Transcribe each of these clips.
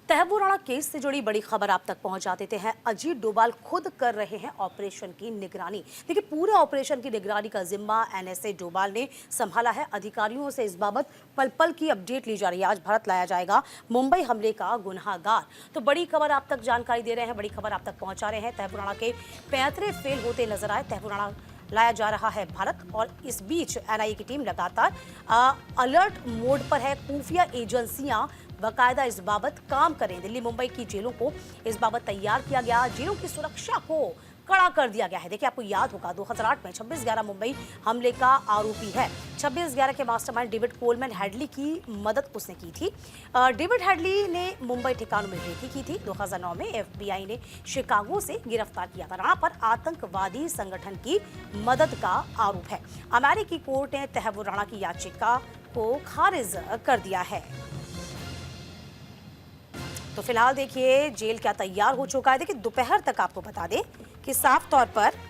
Tahawwur Rana case से जुड़ी बड़ी खबर आप तक पहुंचा देते हैं। अजीत डोभाल खुद कर रहे हैं ऑपरेशन की निगरानी। देखिए, पूरे ऑपरेशन की निगरानी का जिम्मा एनएसए डोभाल ने संभाला है। अधिकारियों से इस बाबत पल पल की अपडेट ली जा रही है। आज भारत लाया जाएगा मुंबई हमले का गुनहगार। तो बड़ी खबर आप तक जानकारी दे रहे हैं, बड़ी खबर आप तक पहुंचा रहे हैं। तहव्वुर राणा के पैतरे फेल होते नजर आए। तहव्वुर राणा लाया जा रहा है भारत, और इस बीच एनआईए की टीम लगातार अलर्ट मोड पर है। खुफिया एजेंसियां बाकायदा इस बाबत काम करें। दिल्ली मुंबई की जेलों को इस बाबत तैयार किया गया। जेलों की सुरक्षा को कड़ा कर दिया गया है। देखिए, आपको याद होगा 2008 में 26/11 मुंबई हमले का आरोपी है। 26/11 के मास्टरमाइंड डेविड कोलमैन हेडली की मदद उसने की थी। डेविड हेडली ने मुंबई ठिकानों में रेकी की थी। 2009 में एफबीआई ने शिकागो से गिरफ्तार किया था। राणा पर आतंकवादी संगठन की मदद का आरोप है। अमेरिकी कोर्ट ने तहव्वुर राणा की याचिका को खारिज कर दिया है। तो फिलहाल देखिए जेल क्या तैयार हो चुका है। देखिए, दोपहर तक आपको बता दें कि साफ तौर पर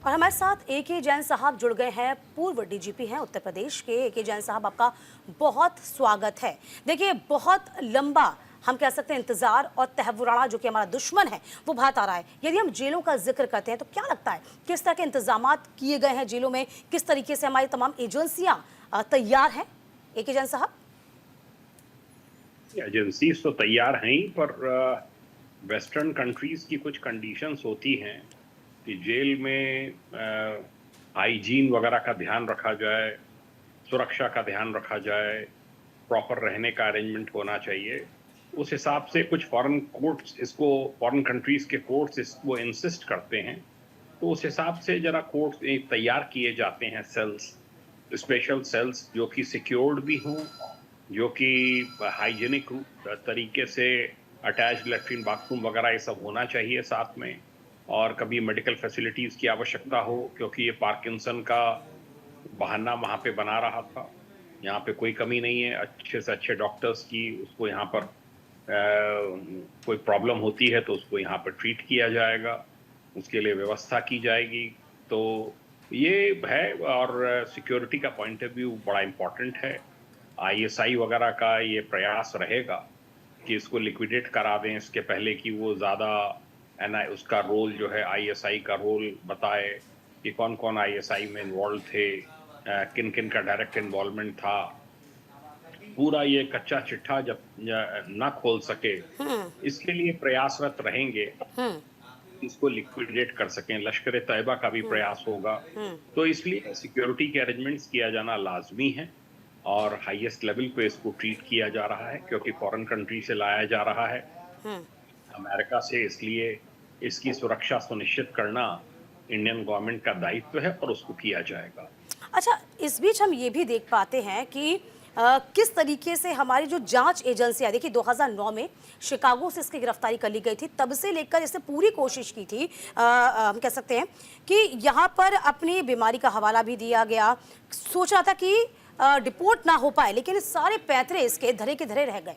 और हमारे साथ ए.के. जैन साहब जुड़ गए हैं। पूर्व डीजीपी हैं उत्तर प्रदेश के। ए.के. जैन साहब, आपका बहुत स्वागत है। देखिए, बहुत लंबा हम कह सकते हैं इंतजार, और तहव्वुर राणा जो कि हमारा दुश्मन है वो बात आ रहा है। यदि हम जेलों का जिक्र करते हैं तो क्या लगता है किस तरह के इंतजाम किए गए हैं जेलों में? किस तरीके से हमारी तमाम एजेंसियां तैयार हैं? ए.के. जैन साहब, एजेंसी तो तैयार हैं ही, पर वेस्टर्न कंट्रीज की कुछ कंडीशंस होती हैं कि जेल में हाइजीन वगैरह का ध्यान रखा जाए, सुरक्षा का ध्यान रखा जाए, प्रॉपर रहने का अरेंजमेंट होना चाहिए। उस हिसाब से कुछ फॉरेन कोर्ट्स इसको, फॉरेन कंट्रीज के कोर्ट्स इसको इंसिस्ट करते हैं। तो उस हिसाब से जरा कोर्ट्स तैयार किए जाते हैं सेल्स, स्पेशल सेल्स जो कि सिक्योर्ड भी हों, जो कि हाइजीनिक तरीके से अटैच्ड लेट्रिन बाथरूम वगैरह ये सब होना चाहिए साथ में। और कभी मेडिकल फैसिलिटीज़ की आवश्यकता हो, क्योंकि ये पार्किंसन का बहाना वहाँ पे बना रहा था। यहाँ पे कोई कमी नहीं है अच्छे से अच्छे डॉक्टर्स की। उसको यहाँ पर कोई प्रॉब्लम होती है तो उसको यहाँ पर ट्रीट किया जाएगा, उसके लिए व्यवस्था की जाएगी। तो ये है, और सिक्योरिटी का पॉइंट ऑफ व्यू बड़ा इम्पोर्टेंट है। आईएसआई वगैरह का ये प्रयास रहेगा कि इसको लिक्विडेट करा दें इसके पहले कि वो ज़्यादा उसका रोल जो है, आईएसआई का रोल बताए कि कौन कौन आईएसआई में इन्वॉल्व थे, किन किन का डायरेक्ट इन्वॉल्वमेंट था। पूरा ये कच्चा चिट्ठा जब ना खोल सके, इसके लिए प्रयासरत रहेंगे, इसको लिक्विडेट कर सकें। लश्कर तैयबा का भी प्रयास होगा। तो इसलिए सिक्योरिटी के अरेंजमेंट्स किया जाना लाजमी है, और हाईएस्ट लेवल पे इसको ट्रीट किया जा रहा है, क्योंकि फॉरेन कंट्री से लाया जा रहा है अमेरिका से। इसलिए इसकी सुरक्षा सुनिश्चित करना इंडियन गवर्नमेंट का दायित्व है, और उसको किया जाएगा। अच्छा, इस बीच हम ये भी देख पाते हैं कि किस तरीके से हमारी जो जांच एजेंसियां, देखिए 2009 में शिकागो से इसकी गिरफ्तारी कर ली गई थी। तब से लेकर इसने पूरी कोशिश की थी, हम कह सकते हैं कि यहाँ पर अपनी बीमारी का हवाला भी दिया गया। सोच रहा था कि डिपोर्ट ना हो पाए, लेकिन सारे पैंतरे इसके धरे के धरे रह गए।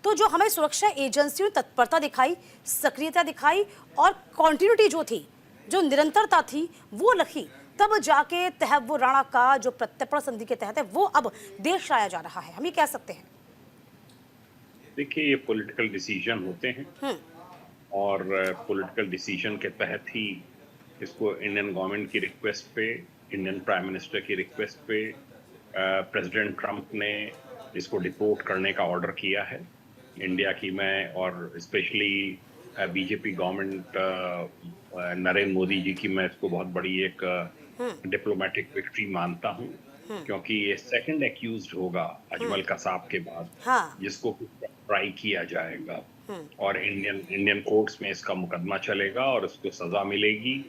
तो जो हमें सुरक्षा एजेंसियों ने तत्परता दिखाई, सक्रियता दिखाई, और कॉन्टिन्यूटी जो थी, जो निरंतरता थी, वो रखी, तब जाके तहव्वुर राणा का जो प्रत्यर्पण संधि के तहत है वो अब देश लाया जा रहा है। हम ये कह सकते हैं। देखिए, ये पॉलिटिकल डिसीजन होते हैं, और पॉलिटिकल डिसीजन के तहत ही इसको इंडियन गवर्नमेंट की रिक्वेस्ट पे, इंडियन प्राइम मिनिस्टर की रिक्वेस्ट पे प्रेसिडेंट ट्रंप ने इसको डिपोर्ट करने का ऑर्डर किया है। इंडिया की मैं, और specially BJP government, Narendra Modi ji की मैं इसको बहुत बड़ी एक डिप्लोमेटिक विक्ट्री मानता हूँ, क्योंकि ये सेकंड एक्यूज्ड होगा अजमल कसाब के बाद, हाँ। जिसको ट्राई किया जाएगा, और इंडियन कोर्ट्स में इसका मुकदमा चलेगा, और इसको सजा मिलेगी,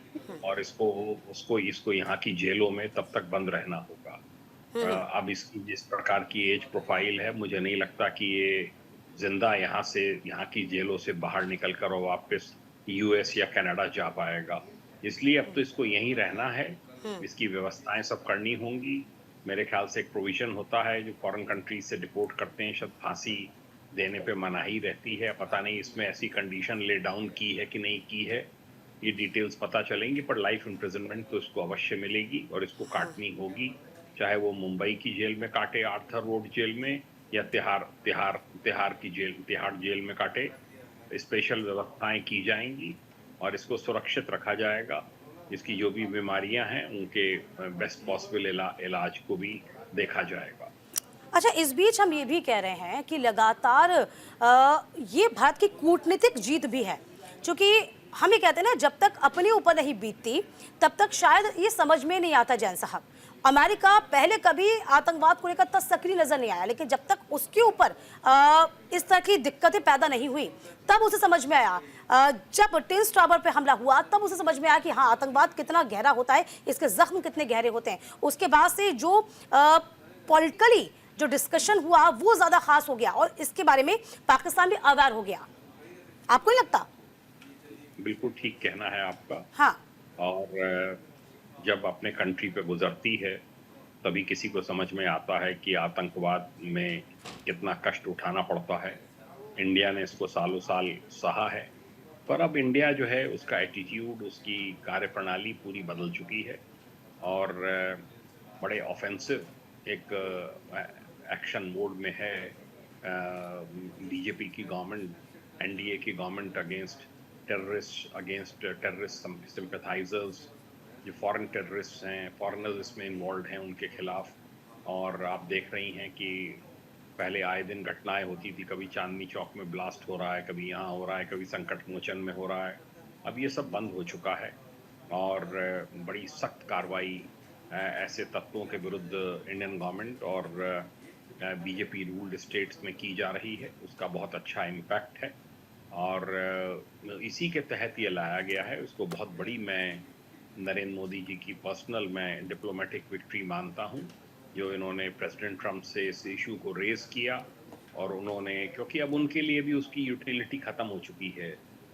और इसको यहाँ की जेलों में तब तक बंद रहना होगा। अब इसकी जिस प्रकार की एज प्रोफाइल है, मुझे नहीं लगता कि ये जिंदा यहाँ की जेलों से बाहर निकलकर और वापस यूएस या कनाडा जा पाएगा। इसलिए अब तो इसको यहीं रहना है, इसकी व्यवस्थाएं सब करनी होंगी। मेरे ख्याल से एक प्रोविजन होता है जो फॉरेन कंट्रीज से डिपोर्ट करते हैं, शायद फांसी देने पे मनाही रहती है। पता नहीं इसमें ऐसी कंडीशन ले डाउन की है कि नहीं की है, ये डिटेल्स पता चलेंगी, पर लाइफ इम्प्रिजनमेंट तो इसको अवश्य मिलेगी और इसको काटनी होगी, चाहे वो मुंबई की जेल में काटे, आर्थर रोड जेल में, या तिहाड़ तिहाड़ तिहाड़ की जेल, तिहाड़ जेल में काटे। स्पेशल व्यवस्थाएं की जाएंगी और इसको सुरक्षित रखा जाएगा। इसकी जो भी बीमारियां हैं उनके बेस्ट पॉसिबल इलाज को भी देखा जाएगा। अच्छा, इस बीच हम ये भी कह रहे हैं कि लगातार ये भारत की कूटनीतिक जीत भी है, क्योंकि हम ये कहते हैं ना, जब तक अपने ऊपर नहीं बीतती तब तक शायद ये समझ में नहीं आता। जैन साहब, अमेरिका पहले कभी आतंकवाद को लेकर इतना सक्रिय नजर नहीं आया, लेकिन जब तक उसके ऊपर इस तरह की दिक्कतें पैदा नहीं हुई तब उसे समझ में आया। जब ट्विन टावर पे हमला हुआ तब उसे समझ में आया कि हाँ, आतंकवाद कितना गहरा होता है, इसके जख्म कितने गहरे होते हैं। उसके बाद से जो पॉलिटिकली जो डिस्कशन हुआ वो ज्यादा खास हो गया और इसके बारे में पाकिस्तान भी अवेयर हो गया। आपको नहीं लगता? बिल्कुल ठीक कहना है आपका। हाँ। और जब अपने कंट्री पे गुजरती है तभी किसी को समझ में आता है कि आतंकवाद में कितना कष्ट उठाना पड़ता है। इंडिया ने इसको सालों साल सहा है, पर अब इंडिया जो है उसका एटीट्यूड, उसकी कार्यप्रणाली पूरी बदल चुकी है और बड़े ऑफेंसिव एक एक्शन मोड में है बीजेपी की गवर्नमेंट, एनडीए की गवर्नमेंट अगेंस्ट टेररिस्ट सिंपैथाइजर्स, जो फॉरेन टेररिस्ट हैं, फॉरेनर्स इसमें इन्वॉल्व हैं, उनके खिलाफ। और आप देख रही हैं कि पहले आए दिन घटनाएं होती थी, कभी चांदनी चौक में ब्लास्ट हो रहा है, कभी यहाँ हो रहा है, कभी संकट मोचन में हो रहा है। अब ये सब बंद हो चुका है और बड़ी सख्त कार्रवाई ऐसे तत्वों के विरुद्ध इंडियन गवर्नमेंट और बीजेपी रूल्ड स्टेट्स में की जा रही है। उसका बहुत अच्छा इम्पैक्ट है और इसी के तहत ये लाया गया है। उसको बहुत बड़ी मैं नरेंद्र मोदी जी की पर्सनल मैं डिप्लोमेटिक विक्ट्री मानता हूँ, जो इन्होंने प्रेसिडेंट ट्रंप से इस इशू को रेज किया और उन्होंने, क्योंकि अब उनके लिए भी उसकी यूटिलिटी ख़त्म हो चुकी है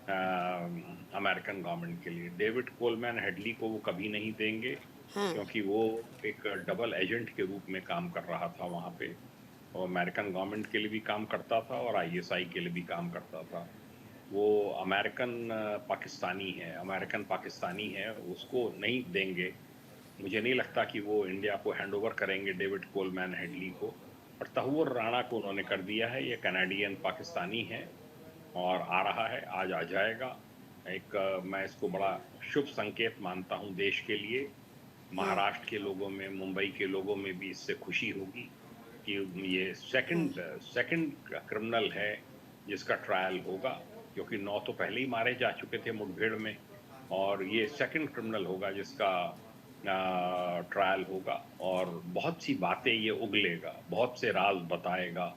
अमेरिकन गवर्नमेंट के लिए। डेविड कोलमैन हेडली को वो कभी नहीं देंगे क्योंकि वो एक डबल एजेंट के रूप में काम कर रहा था वहाँ पे, और अमेरिकन गवर्नमेंट के लिए भी काम करता था और आईएसआई के लिए भी काम करता था। वो अमेरिकन पाकिस्तानी है, उसको नहीं देंगे। मुझे नहीं लगता कि वो इंडिया को हैंड ओवर करेंगे डेविड कोलमैन हेडली को। और तहव्वुर राणा को उन्होंने कर दिया है, ये कनाडियन पाकिस्तानी है और आ रहा है, आज आ जाएगा। मैं इसको बड़ा शुभ संकेत मानता हूँ देश के लिए। महाराष्ट्र के लोगों में, मुंबई के लोगों में भी इससे खुशी होगी कि ये सेकंड क्रिमिनल है जिसका ट्रायल होगा, क्योंकि 9 तो पहले ही मारे जा चुके थे मुठभेड़ में, और ये सेकंड क्रिमिनल होगा जिसका ट्रायल होगा और बहुत सी बातें ये उगलेगा, बहुत से राज बताएगा।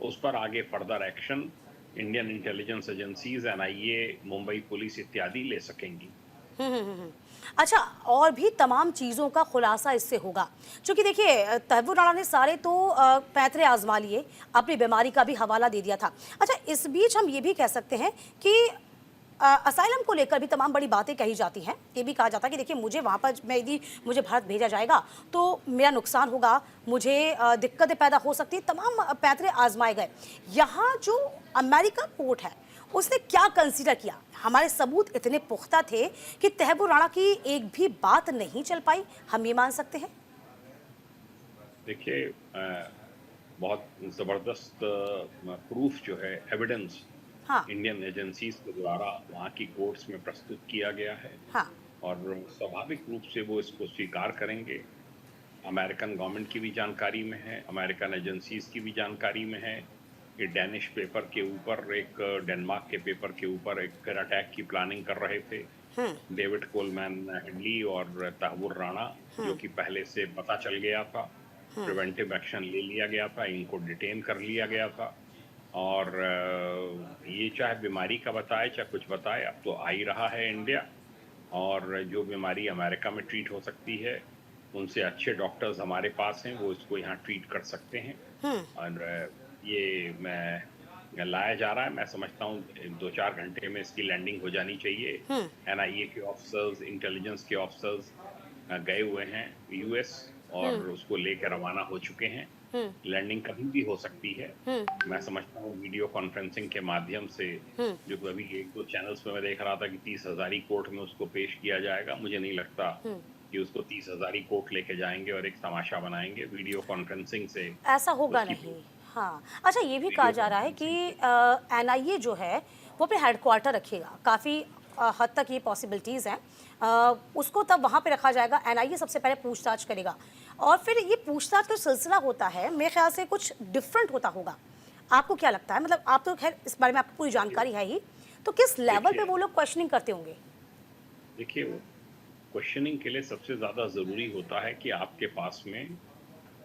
उस पर आगे further action Indian intelligence agencies, NIA, Mumbai police इत्यादि ले सकेंगी। अच्छा, और भी तमाम चीज़ों का खुलासा इससे होगा, क्योंकि देखिए तहव्वुर राणा ने सारे तो पैंतरे आजमा लिए, अपनी बीमारी का भी हवाला दे दिया था। अच्छा, इस बीच हम ये भी कह सकते हैं कि असाइलम को लेकर भी तमाम बड़ी बातें कही जाती हैं। ये भी कहा जाता है कि देखिए, मुझे वहाँ पर यदि मुझे भारत भेजा जाएगा तो मेरा नुकसान होगा, मुझे दिक्कतें पैदा हो सकती है। तमाम पैंतरे आजमाए गए। यहाँ जो अमेरिका कोर्ट है उसने क्या कंसीडर किया? हमारे सबूत इतने पुख्ता थे कि तहव्वुर राणा की एक भी बात नहीं चल पाई, हम ये मान सकते हैं? देखिए, बहुत ज़बरदस्त प्रूफ जो है, एविडेंस हाँ। इंडियन एजेंसीज के द्वारा वहाँ की कोर्ट्स में प्रस्तुत किया गया है। हाँ। और स्वाभाविक रूप से वो इसको स्वीकार करेंगे। अमेरिकन गवर्नमेंट की भी जानकारी में है, अमेरिकन एजेंसीज की भी जानकारी में है कि डेनिश पेपर के ऊपर, डेनमार्क के पेपर के ऊपर एक अटैक की प्लानिंग कर रहे थे डेविड कोलमैन हेडली और तहव्वुर राणा, जो कि पहले से पता चल गया था, प्रिवेंटिव एक्शन ले लिया गया था, इनको डिटेन कर लिया गया था। और ये चाहे बीमारी का बताए चाहे कुछ बताए, अब तो आ ही रहा है इंडिया, और जो बीमारी अमेरिका में ट्रीट हो सकती है उनसे अच्छे डॉक्टर्स हमारे पास हैं, वो इसको यहाँ ट्रीट कर सकते हैं। और ये मैं लाया जा रहा है, मैं समझता हूँ 2-4 घंटे में इसकी लैंडिंग हो जानी चाहिए। एनआईए के ऑफिसर्स, इंटेलिजेंस के ऑफिसर्स गए हुए हैं यूएस, और उसको लेकर रवाना हो चुके हैं। हम्म, लैंडिंग कभी भी हो सकती है। हम्म, मैं समझता हूँ वीडियो कॉन्फ्रेंसिंग के माध्यम से, हम्म, जो अभी एक दो चैनल्स में मैं देख रहा था कि 30 हजारी कोर्ट में उसको पेश किया जाएगा। मुझे नहीं लगता हम्म। कि उसको 30 हजारी कोर्ट लेके जाएंगे और एक तमाशा बनाएंगे। वीडियो कॉन्फ्रेंसिंग से ऐसा होगा उसकी नहीं। हाँ, अच्छा ये भी कहा वीडियो जा रहा है कि कॉन्फ्रेंसिंग से एनआईए जो है वो अपने हेडक्वार्टर रखेगा, काफ़ी हद तक ये पॉसिबिलिटीज़ हैं। उसको तब वहाँ पे रखा जाएगा, एनआईए सबसे पहले पूछताछ करेगा और फिर ये पूछताछ का सिलसिला होता है, मेरे ख्याल से कुछ डिफरेंट होता होगा। आपको क्या लगता है? मतलब आप तो खैर इस बारे में आपको पूरी देखिए जानकारी है ही, तो किस लेवल पे देखिए वो लोग क्वेश्चनिंग करते होंगे? देखिए क्वेश्चनिंग के लिए सबसे ज्यादा जरूरी होता है कि आपके पास में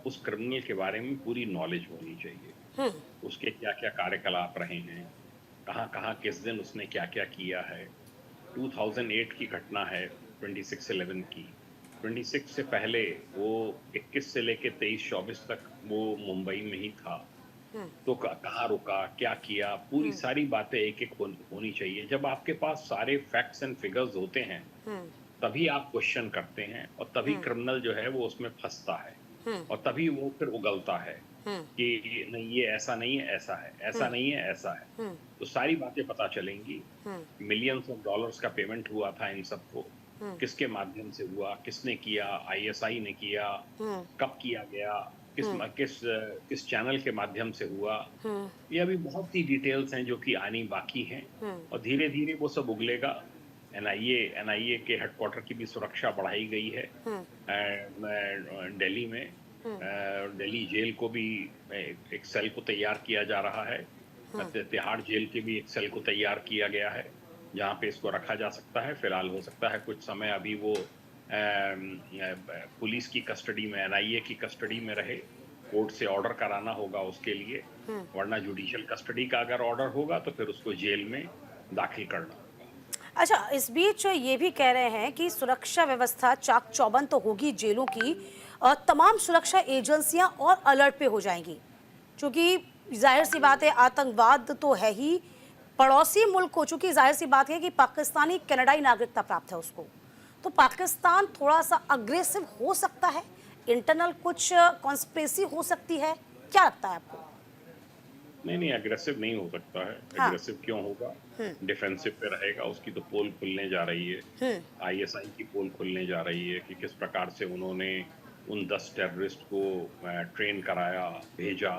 उस क्रिमिनल के बारे में पूरी नॉलेज होनी चाहिए। उसके क्या क्या कार्यकलाप रहे हैं, कहाँ कहाँ किस दिन उसने क्या क्या किया है। 2008 की घटना है, 26/11 की। 26 से पहले वो 21 से लेके 23-24 तक वो मुंबई में ही था। तो कहाँ रुका, क्या किया, पूरी सारी बातें एक एक होनी चाहिए। जब आपके पास सारे फैक्ट्स एंड फिगर्स होते हैं, तभी आप क्वेश्चन करते हैं और तभी क्रिमिनल जो है वो उसमें फंसता है और तभी वो फिर उगलता है कि नहीं ये ऐसा नहीं है, ऐसा है, ऐसा नहीं है, ऐसा है। तो सारी बातें पता चलेंगी। मिलियंस ऑफ डॉलर्स का पेमेंट हुआ था इन सबको, किसके माध्यम से हुआ, किसने किया, आईएसआई ने किया, कब किया गया, किस चैनल के माध्यम से हुआ। ये अभी बहुत सी डिटेल्स हैं जो कि आनी बाकी हैं और धीरे धीरे वो सब उगलेगा। एनआईए के हेडक्वार्टर की भी सुरक्षा बढ़ाई गई है। दिल्ली में दिल्ली जेल को भी एक सेल को तैयार किया जा रहा है। तिहाड़ जेल के भी एक सेल को तैयार किया गया है जहाँ पे इसको रखा जा सकता है। फिलहाल हो सकता है कुछ समय अभी वो पुलिस की कस्टडी में, एनआईए की कस्टडी में रहे। कोर्ट से ऑर्डर कराना होगा उसके लिए, वरना जुडिशियल कस्टडी का अगर ऑर्डर होगा तो फिर उसको जेल में दाखिल करना होगा। अच्छा, इस बीच ये भी कह रहे हैं कि सुरक्षा व्यवस्था चाक चौबंद तो होगी जेलों की, तमाम सुरक्षा एजेंसियां और अलर्ट पे हो जाएंगी, क्योंकि जाहिर सी बात है आतंकवाद तो है ही, पड़ोसी मुल्क हो चुकी, जाहिर सी बात है कि पाकिस्तानी कनाडाई नागरिकता प्राप्त है उसको, तो पाकिस्तान थोड़ा सा अग्रेसिव हो सकता है, इंटरनल कुछ कॉन्स्पिरेसी हो सकती है, क्या लगता है आपको? नहीं नहीं, अग्रेसिव नहीं हो सकता है। हाँ। अग्रेसिव क्यों होगा? डिफेंसिव पे रहेगा। उसकी तो पोल खुलने जा रही है, आईएसआई की पोल खुलने जा रही है कि किस प्रकार से उन्होंने उन 10 टेररिस्ट को ट्रेन कराया, भेजा।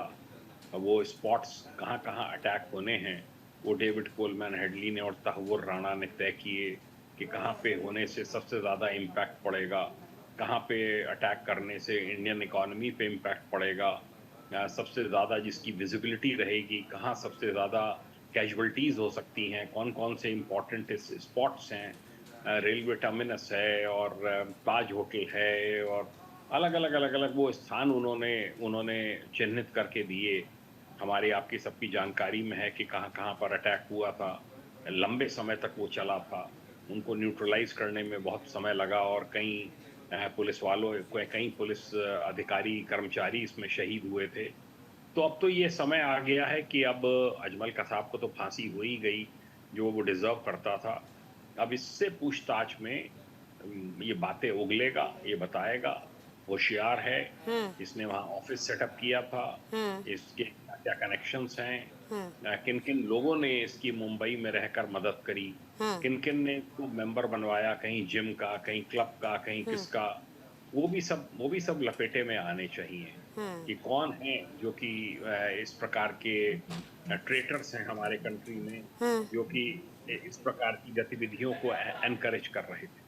अब वो स्पॉट्स कहाँ कहाँ अटैक होने हैं, वो डेविड कोलमैन हेडली ने और तहव्वुर राणा ने तय किए कि कहाँ पे होने से सबसे ज्यादा इम्पैक्ट पड़ेगा, कहाँ पे अटैक करने से इंडियन इकोनॉमी पे इम्पैक्ट पड़ेगा, सबसे ज्यादा जिसकी विजिबिलिटी रहेगी, कहाँ सबसे ज्यादा कैजुअलिटीज हो सकती हैं, कौन कौन से इम्पोर्टेंट स्पॉट्स हैं। रेलवे टर्मिनस है और ताज होटल है और अलग अलग वो स्थान उन्होंने उन्होंने चिन्हित करके दिए। हमारी आपकी सबकी जानकारी में है कि कहाँ कहाँ पर अटैक हुआ था। लंबे समय तक वो चला था। उनको न्यूट्रलाइज करने में बहुत समय लगा और पुलिस वालों कई पुलिस अधिकारी कर्मचारी इसमें शहीद हुए थे। तो अब तो ये समय आ गया है कि अब अजमल कसाब को तो फांसी हो ही गई, जो वो डिजर्व करता था। अब इससे पूछताछ में ये बातें उगलेगा, ये बताएगा, होशियार है, इसने वहां ऑफिस सेटअप किया था, इसके क्या क्या कनेक्शंस हैं, किन किन लोगों ने इसकी मुंबई में रहकर मदद करी, किन किन ने इसको मेंबर बनवाया, कहीं जिम का, कहीं क्लब का, कहीं किसका। वो भी सब लपेटे में आने चाहिए कि कौन है जो कि इस प्रकार के ट्रेटर्स हैं हमारे कंट्री में, जो कि इस प्रकार की गतिविधियों को एनकरेज कर रहे थे।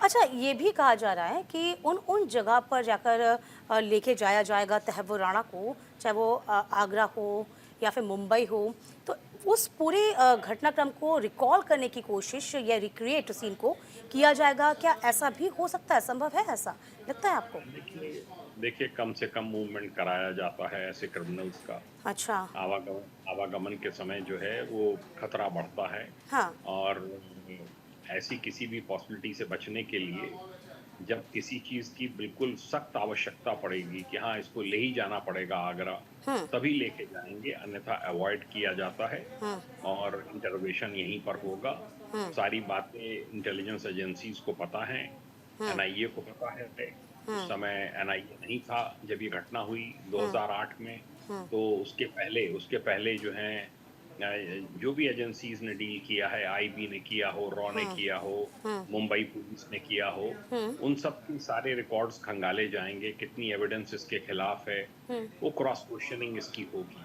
अच्छा, ये भी कहा जा रहा है कि उन उन जगह पर जाकर लेके जाया जाएगा तहव्वुर राणा को, चाहे वो आगरा हो या फिर मुंबई हो, तो उस पूरे घटनाक्रम को रिकॉल करने की कोशिश या रिक्रिएट सीन को किया जाएगा, क्या ऐसा भी हो सकता है? संभव है ऐसा, लगता है आपको? देखिए देखिए कम से कम मूवमेंट कराया जाता है ऐसे क्रिमिनल्स का। अच्छा। आवागमन के समय जो है वो खतरा बढ़ता है। हाँ। और ऐसी किसी भी पॉसिबिलिटी से बचने के लिए जब किसी चीज की बिल्कुल सख्त आवश्यकता पड़ेगी कि हाँ इसको ले ही जाना पड़ेगा आगरा, तभी लेके जाएंगे, अन्यथा अवॉइड किया जाता है और इंटरोगेशन यहीं पर होगा। सारी बातें इंटेलिजेंस एजेंसीज को पता है, एनआईए को पता है, उस समय एनआईए नहीं था जब ये घटना हुई 2008 में। तो उसके पहले जो है जो भी एजेंसीज ने डील किया है, आईबी ने किया हो, रॉ ने किया हो, मुंबई पुलिस ने किया हो, उन सब के सारे रिकॉर्ड्स खंगाले जाएंगे, कितनी एविडेंस इसके खिलाफ है, वो क्रॉस क्वेश्चनिंग इसकी होगी।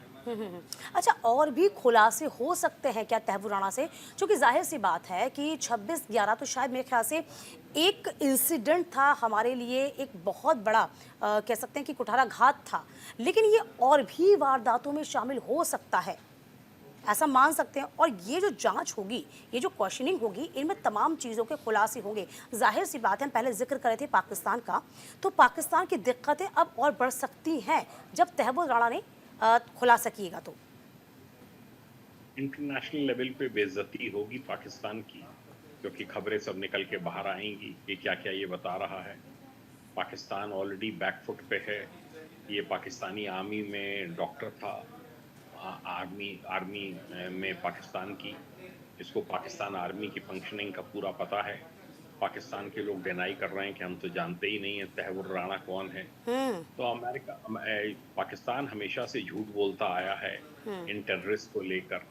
अच्छा, और भी खुलासे हो सकते हैं क्या तहव्वुर राणा से? क्योंकि जाहिर सी बात है कि 26/11 तो शायद मेरे ख्याल से एक इंसिडेंट था हमारे लिए, एक बहुत बड़ा कह सकते हैं कि कुठाराघात था, लेकिन ये और भी वारदातों में शामिल हो सकता है, ऐसा मान सकते हैं। और ये जो जांच होगी, ये जो क्वेश्चनिंग होगी, इनमें तमाम चीज़ों के खुलासे होंगे। जाहिर सी बात है, हम पहले जिक्र कर रहे थे पाकिस्तान का, तो पाकिस्तान की दिक्कतें अब और बढ़ सकती हैं जब तहव्वुर राणा ने खुलासा किएगा तो। इंटरनेशनल लेवल पे बेइज्जती होगी पाकिस्तान की, क्योंकि खबरें सब निकल के बाहर आएंगी कि क्या क्या ये बता रहा है। पाकिस्तान ऑलरेडी बैकफुट पे है। ये पाकिस्तानी आर्मी में डॉक्टर था, आर्मी में पाकिस्तान की, इसको पाकिस्तान आर्मी की फंक्शनिंग का पूरा पता है। पाकिस्तान के लोग डिनाई कर रहे हैं कि हम तो जानते ही नहीं है तहव्वुर राणा कौन है। तो पाकिस्तान हमेशा से झूठ बोलता आया है इन टेररिस्ट को लेकर,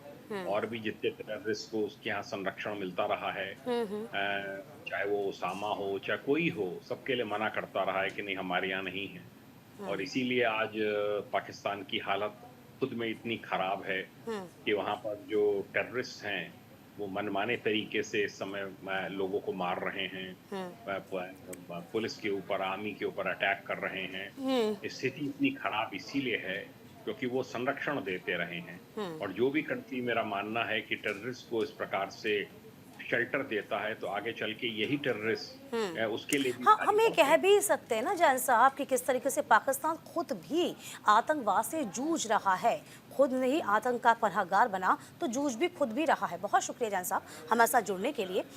और भी जितने टेररिस्ट को उसके यहाँ संरक्षण मिलता रहा है, चाहे वो उसामा हो चाहे कोई हो, सबके लिए मना करता रहा है कि नहीं हमारे यहाँ नहीं है। और इसीलिए आज पाकिस्तान की हालत खुद में इतनी खराब है कि वहाँ पर जो टेररिस्ट हैं वो मनमाने तरीके से इस समय लोगों को मार रहे हैं, पुलिस के ऊपर, आर्मी के ऊपर अटैक कर रहे हैं। स्थिति इतनी खराब इसीलिए है क्योंकि वो संरक्षण देते रहे हैं। और जो भी कंट्री, मेरा मानना है कि टेररिस्ट को इस प्रकार से शेल्टर देता है तो आगे चल के यही टेररिस्ट उसके लिए भी हाँ, हम ये कह भी सकते हैं ना जैन साहब कि किस तरीके से पाकिस्तान खुद भी आतंकवाद से जूझ रहा है, खुद नहीं आतंक का पनाहगार बना, तो जूझ भी खुद भी रहा है। बहुत शुक्रिया जैन साहब हमारे साथ जुड़ने के लिए।